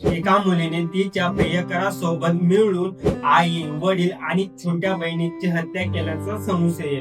एका मुलीने तिच्या प्रियकरासोबत मिळून आई, वडील आणि छोट्या बहिणीची हत्या केल्याचा संशय आहे.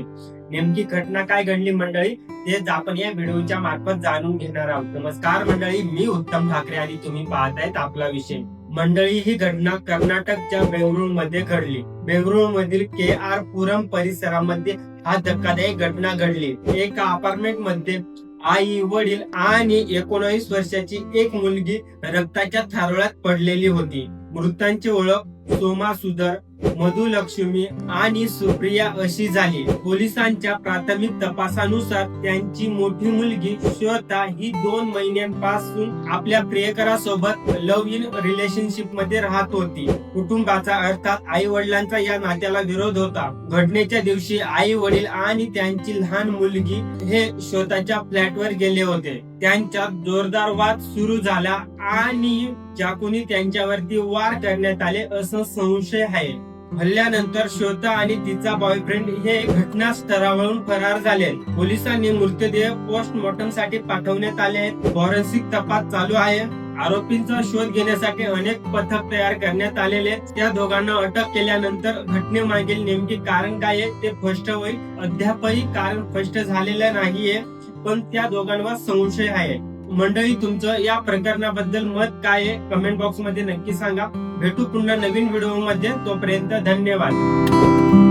नेमकी घटना काय घडली मंडळी, तेच आपण या व्हिडिओच्या मार्फत जाणून घेणार आहोत. नमस्कार मंडळी, मी उत्तम ठाकरे आणि तुम्ही पाहतायत आपला विषय. मंडळी, ही घटना कर्नाटकच्या बेंगळुरू मध्ये घडली. बेंगळुरू मधील KR पुरम परिसरामध्ये हा धक्कादायक घटना घडली. एका अपार्टमेंट मध्ये आई, वडील आणि 19 वर्षाची एक मुलगी रक्ताच्या थारोळ्यात पडलेली होती. मृतांची ओळख सोमा सुधर, मधुलक्ष्मी आणि सुप्रिया अशी झाली. पोलिसांच्या प्राथमिक तपासानुसार त्यांची मोठी मुलगी श्वेता ही 2 महिन्यांपासून आपल्या प्रियकरासोबत लव्ह इन रिलेशनशिप मध्ये राहत होती. कुटुंबाचा अर्थात आई वडिलांचा या नात्याला विरोध होता. घटनेच्या दिवशी आई वडील आणि त्यांची लहान मुलगी हे श्वेताच्या फ्लॅटवर गेले होते. त्यांच्यात जोरदार वाद सुरू झाला आणि चाकूने त्यांच्यावरती वार करण्यात आले असं संशय आहे. हल्ल्यानंतर श्वेता आणि तिचा बॉयफ्रेंड हे घटनास्थळावरून फरार झाले. पोलिसांनी मृतदेह पोस्टमॉर्टम साठी पाठवण्यात आले आहेत. फॉरेन्सिक तपास चालू आहे. आरोपींचा शोध घेण्यासाठी अनेक पथक तयार करण्यात आलेले. त्या दोघांना अटक केल्यानंतर घटनेमागील नेमके कारण काय आहे ते स्पष्ट होईल. अद्यापही कारण स्पष्ट झालेलं नाहीये, पण त्या दोघांवर संशय आहे. मंडळी, तुमचं या प्रकरणाबद्दल मत काय आहे कमेंट बॉक्स मध्ये नक्की सांगा. भेटू पुन्हा नवीन व्हिडिओ मध्ये. तोपर्यंत धन्यवाद.